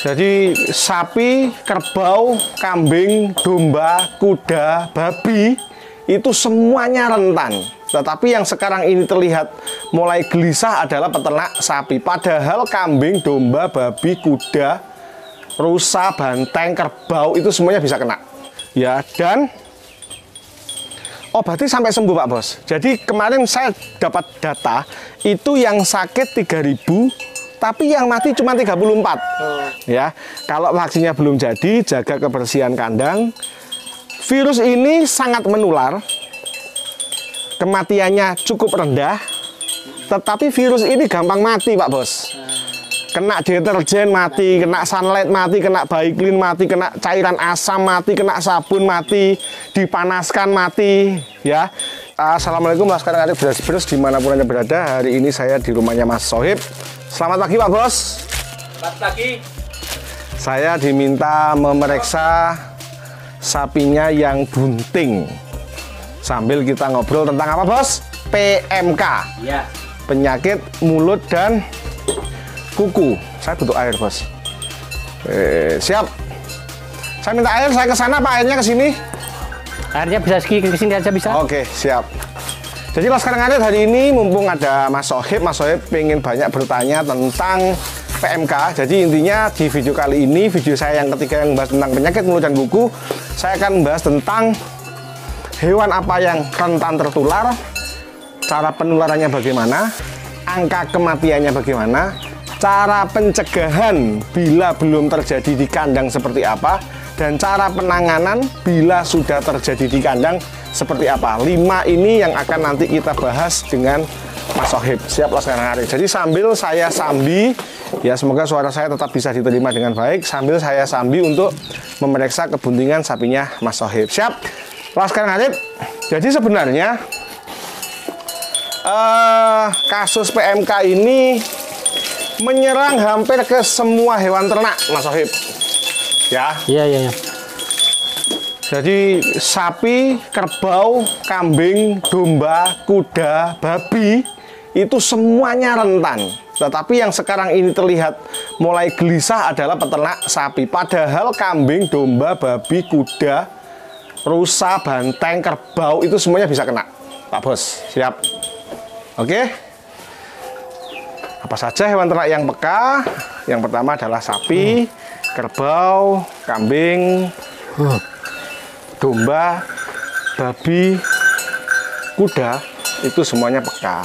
Jadi sapi, kerbau, kambing, domba, kuda, babi itu semuanya rentan. Tetapi yang sekarang ini terlihat mulai gelisah adalah peternak sapi. Padahal kambing, domba, babi, kuda, rusa, banteng, kerbau itu semuanya bisa kena. Ya, dan obatnya sampai sembuh Pak Bos. Jadi kemarin saya dapat data itu yang sakit 3.000, tapi yang mati cuma 34. Ya, kalau vaksinnya belum jadi, jaga kebersihan kandang. Virus ini sangat menular, kematiannya cukup rendah, tetapi virus ini gampang mati Pak Bos. Kena deterjen mati, kena sunlight mati, kena Baiklin mati, kena cairan asam mati, kena sabun mati, dipanaskan mati. Ya. Assalamualaikum Laskar Ngarip Beras-Beras dimanapun Anda berada. Hari ini saya di rumahnya Mas Sohib. Selamat pagi Pak Bos. Selamat pagi. Saya diminta memeriksa sapinya yang bunting. Sambil kita ngobrol tentang apa Bos? PMK. Ya. Penyakit mulut dan kuku. Saya butuh air Bos. Siap. Saya minta air, saya ke sana Pak, airnya ke sini. Airnya bisa ke sini aja bisa. Oke, siap. Jadi Laskar Ngarip hari ini mumpung ada Mas Sohib pengen banyak bertanya tentang PMK. Jadi intinya di video kali ini, video saya yang ketiga yang membahas tentang penyakit mulut dan kuku, saya akan membahas tentang hewan apa yang rentan tertular, cara penularannya bagaimana, angka kematiannya bagaimana, cara pencegahan bila belum terjadi di kandang seperti apa, dan cara penanganan bila sudah terjadi di kandang seperti apa. 5 ini yang akan nanti kita bahas dengan Mas Sohib. Siap Laskar Ngarip. Jadi sambil saya sambi, ya semoga suara saya tetap bisa diterima dengan baik, sambil saya sambi untuk memeriksa kebuntingan sapinya Mas Sohib. Siap Laskar Ngarip. Jadi sebenarnya kasus PMK ini menyerang hampir ke semua hewan ternak Mas Sohib. Ya. Iya. Jadi sapi, kerbau, kambing, domba, kuda, babi itu semuanya rentan. Tetapi yang sekarang ini terlihat mulai gelisah adalah peternak sapi. Padahal kambing, domba, babi, kuda, rusa, banteng, kerbau itu semuanya bisa kena. Pak Bos, siap? Oke. Apa saja hewan ternak yang peka? Yang pertama adalah sapi, kerbau, kambing, domba, babi, kuda, itu semuanya peka.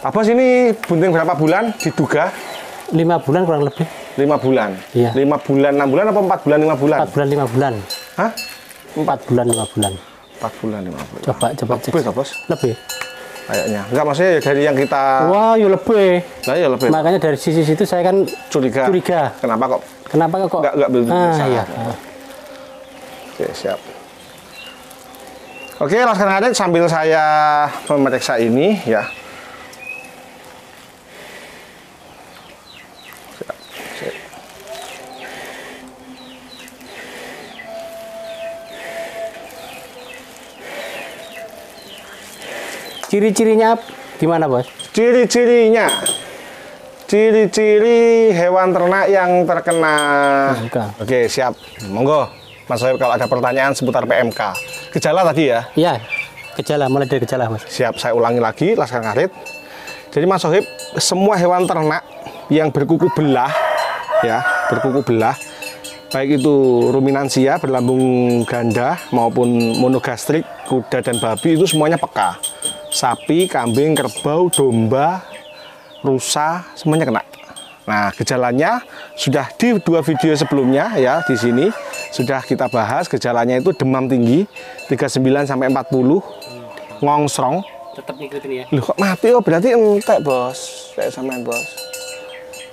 Pak Bos ini bunting berapa bulan diduga? 5 bulan kurang lebih. 5 bulan? Iya. 5 bulan, 6 bulan apa 4 bulan, 5 bulan? 4 bulan, 5 bulan. Hah? 4 bulan, 5 bulan. 4 bulan, 5 bulan. Coba cek. Lebih, Pak Bos? Lebih. Kayaknya. Enggak, maksudnya dari yang kita... Wah, ya lebih. Nah, ya lebih. Makanya dari sisi situ saya kan Curiga. Kenapa kok? Enggak belum iya. Oke, siap. Oke, Laskar Ngarip sambil saya memeriksa ini ya. Siap. Ciri-cirinya gimana Bos? Ciri-cirinya. Ciri-ciri hewan ternak yang terkena. Oke, siap. Monggo. Mas Sohib kalau ada pertanyaan seputar PMK. Gejala tadi ya? Iya, gejala, mulai dari gejala Mas. Siap, saya ulangi lagi Laskar Ngarip. Jadi Mas Sohib, semua hewan ternak yang berkuku belah, ya, berkuku belah, baik itu ruminansia, berlambung ganda, maupun monogastrik, kuda dan babi, itu semuanya peka. Sapi, kambing, kerbau, domba, rusa, semuanya kena. Nah, gejalanya sudah di 2 video sebelumnya ya, di sini sudah kita bahas. Gejalanya itu demam tinggi 39 sampai 40, ngongsrong. Tetap ngikutin ya. Loh kok mati? Oh berarti entek Bos, kayak samain Bos.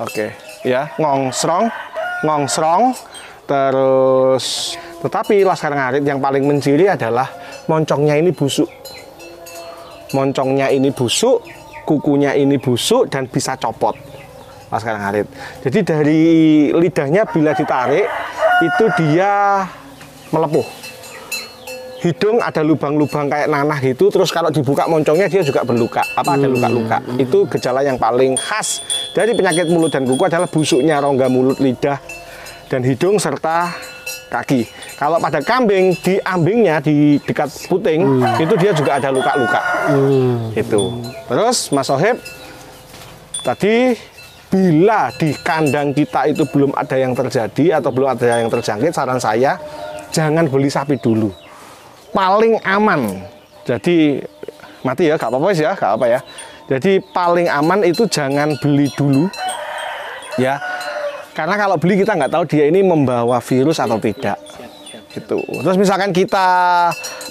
Oke, ya, ngongsrong. Terus tetapi Laskar Ngarip yang paling menciri adalah moncongnya ini busuk. Moncongnya ini busuk, kukunya ini busuk dan bisa copot. Laskar Ngarip. Jadi dari lidahnya bila ditarik itu dia melepuh. Hidung ada lubang-lubang kayak nanah gitu. Terus kalau dibuka moncongnya dia juga berluka. Ada luka-luka. Itu gejala yang paling khas dari penyakit mulut dan kuku adalah busuknya rongga mulut, lidah, dan hidung serta kaki. Kalau pada kambing di ambingnya di dekat puting itu dia juga ada luka-luka. Itu. Terus Mas Sohib tadi bila di kandang kita itu belum ada yang terjadi atau belum ada yang terjangkit, saran saya jangan beli sapi dulu. Paling aman. Jadi mati ya, gak apa-apa ya, gak apa ya. Jadi paling aman itu jangan beli dulu, ya. Karena kalau beli kita nggak tahu dia ini membawa virus atau tidak. Gitu. Terus misalkan kita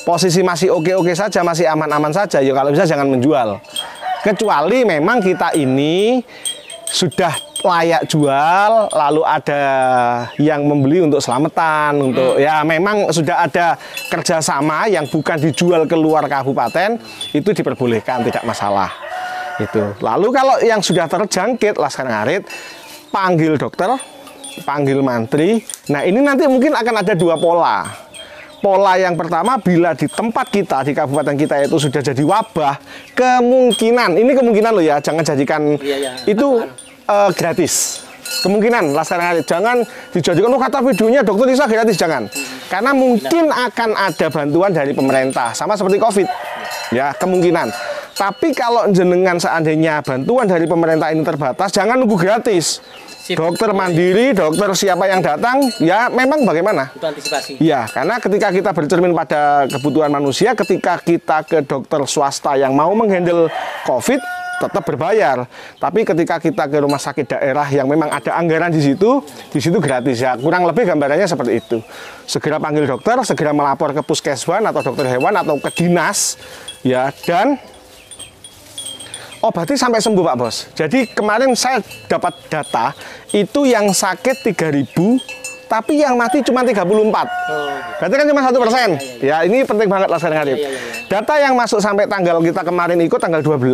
posisi masih oke-oke saja, masih aman-aman saja, ya kalau bisa jangan menjual. Kecuali memang kita ini sudah layak jual, lalu ada yang membeli untuk selamatan, untuk ya memang sudah ada kerjasama yang bukan dijual keluar kabupaten, itu diperbolehkan, tidak masalah. Itu. Lalu kalau yang sudah terjangkit Laskar Ngarit, panggil dokter, panggil mantri. Nah ini nanti mungkin akan ada dua pola. Pola yang pertama, bila di tempat kita, di kabupaten kita itu sudah jadi wabah, kemungkinan, ini kemungkinan loh ya, jangan jadikan itu gratis. Kemungkinan Laskar Ngarit, jangan dijadikan, oh kata videonya dokter Isa gratis, jangan. Karena mungkin akan ada bantuan dari pemerintah, sama seperti COVID. Ya, kemungkinan. Tapi kalau jenengan seandainya bantuan dari pemerintah ini terbatas, jangan nunggu gratis. Dokter mandiri, dokter siapa yang datang, ya memang bagaimana? Itu antisipasi. Ya, karena ketika kita bercermin pada kebutuhan manusia, ketika kita ke dokter swasta yang mau menghandle COVID, tetap berbayar. Tapi ketika kita ke rumah sakit daerah yang memang ada anggaran di situ gratis ya. Kurang lebih gambarannya seperti itu. Segera panggil dokter, segera melapor ke puskeswan atau dokter hewan atau ke dinas, ya, dan obati sampai sembuh Pak Bos. Jadi kemarin saya dapat data itu yang sakit 3.000 tapi yang mati cuma 34. Berarti kan cuma 1%. Ya ini penting banget Laskar Ngarit. Data yang masuk sampai tanggal kita kemarin ikut tanggal 12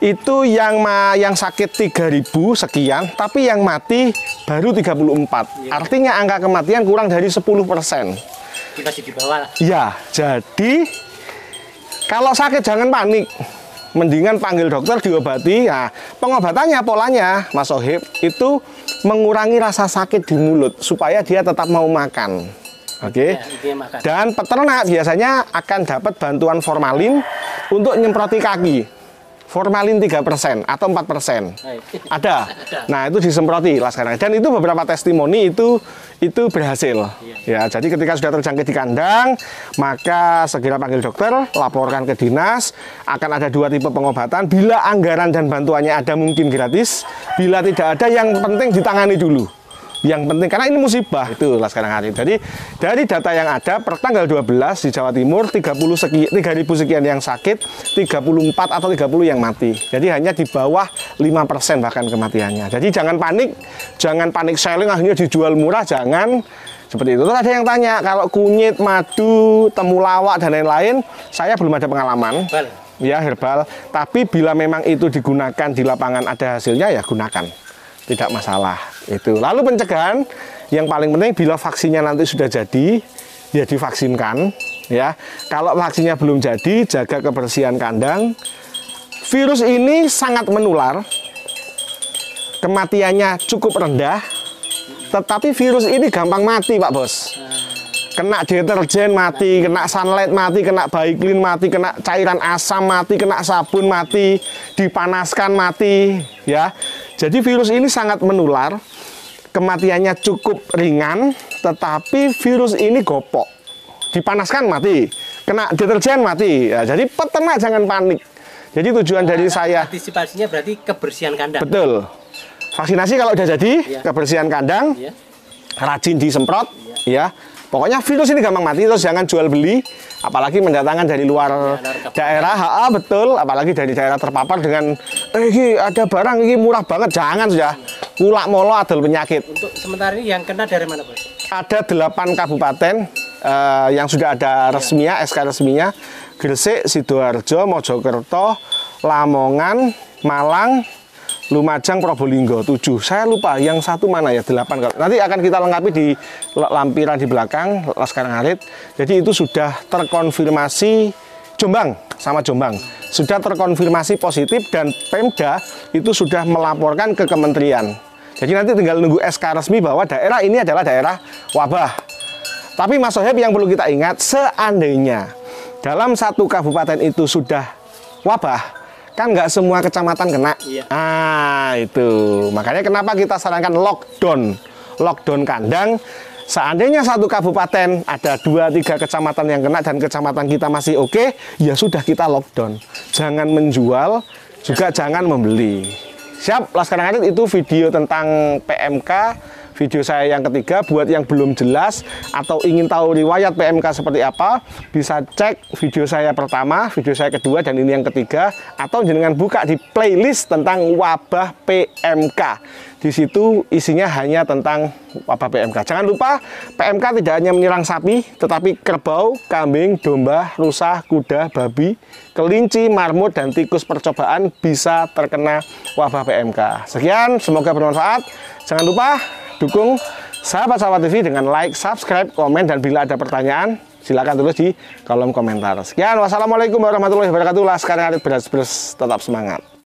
itu yang sakit 3.000 sekian tapi yang mati baru 34. Artinya angka kematian kurang dari 10%. Masih di bawah lah. Ya, jadi kalau sakit jangan panik. Mendingan panggil dokter, diobati. Nah, pengobatannya polanya Mas Sohib itu mengurangi rasa sakit di mulut supaya dia tetap mau makan. Oke. Dan peternak biasanya akan dapat bantuan formalin untuk nyemproti kaki. Formalin 3% atau 4%. Ada. Nah, itu disemproti Laskar Ngarit. Dan itu beberapa testimoni itu berhasil. Ya, jadi ketika sudah terjangkit di kandang, maka segera panggil dokter, laporkan ke dinas. Akan ada 2 tipe pengobatan. Bila anggaran dan bantuannya ada mungkin gratis, bila tidak ada yang penting ditangani dulu. Yang penting, karena ini musibah itu Laskar Ngarit. Jadi dari data yang ada per tanggal 12 di Jawa Timur 3.000 sekian yang sakit, 34 atau 30 yang mati. Jadi hanya di bawah 5% bahkan kematiannya. Jadi jangan panik selling akhirnya dijual murah, jangan seperti itu. Terus ada yang tanya kalau kunyit, madu, temulawak dan lain-lain, saya belum ada pengalaman. Ya herbal, tapi bila memang itu digunakan di lapangan ada hasilnya ya gunakan. Tidak masalah itu. Lalu pencegahan yang paling penting bila vaksinnya nanti sudah jadi ya divaksinkan ya. Kalau vaksinnya belum jadi, jaga kebersihan kandang. Virus ini sangat menular, kematiannya cukup rendah, tetapi virus ini gampang mati Pak Bos. Kena deterjen mati, kena sunlight mati, kena Baiklin mati, kena cairan asam mati, kena sabun mati, dipanaskan mati ya. Jadi virus ini sangat menular, kematiannya cukup ringan, tetapi virus ini gopok. Dipanaskan mati, kena deterjen mati. Ya, jadi peternak jangan panik. Jadi tujuan dari saya antisipasinya berarti kebersihan kandang. Betul. Vaksinasi kalau udah jadi, kebersihan kandang, rajin disemprot, ya. Pokoknya virus ini gampang mati, terus jangan jual beli, apalagi mendatangkan dari luar daerah, betul, apalagi dari daerah terpapar dengan, ini ada barang ini murah banget, jangan sudah, kulak molo adol penyakit. Untuk sementara ini yang kena dari mana Bos? Ada 8 kabupaten yang sudah ada resminya, SK resminya, Gresik, Sidoarjo, Mojokerto, Lamongan, Malang, Lumajang, Probolinggo, 7. Saya lupa yang satu mana ya, 8. Nanti akan kita lengkapi di lampiran di belakang Laskar Ngarit. Jadi itu sudah terkonfirmasi Jombang sama Jombang. Sudah terkonfirmasi positif dan Pemda itu sudah melaporkan ke kementerian. Jadi nanti tinggal nunggu SK resmi bahwa daerah ini adalah daerah wabah. Tapi Mas Sohib, yang perlu kita ingat, seandainya dalam satu kabupaten itu sudah wabah, kan nggak semua kecamatan kena. Iya. Ah, itu. Makanya kenapa kita sarankan lockdown kandang. Seandainya satu kabupaten ada 2-3 kecamatan yang kena dan kecamatan kita masih oke, ya sudah kita lockdown. Jangan menjual, juga jangan membeli. Siap, Laskar Ngarit, itu video tentang PMK. Video saya yang ketiga. Buat yang belum jelas atau ingin tahu riwayat PMK seperti apa, bisa cek video saya pertama, video saya kedua, dan ini yang ketiga. Atau jenengan buka di playlist tentang wabah PMK. Di situ isinya hanya tentang wabah PMK. Jangan lupa, PMK tidak hanya menyerang sapi, tetapi kerbau, kambing, domba, rusa, kuda, babi, kelinci, marmut, dan tikus percobaan bisa terkena wabah PMK. Sekian, semoga bermanfaat. Jangan lupa dukung Sahabat-Sahabat TV dengan like, subscribe, komen, dan bila ada pertanyaan, silakan tulis di kolom komentar. Sekian, wassalamualaikum warahmatullahi wabarakatuh. Laskar Ngarit beras-beras, tetap semangat.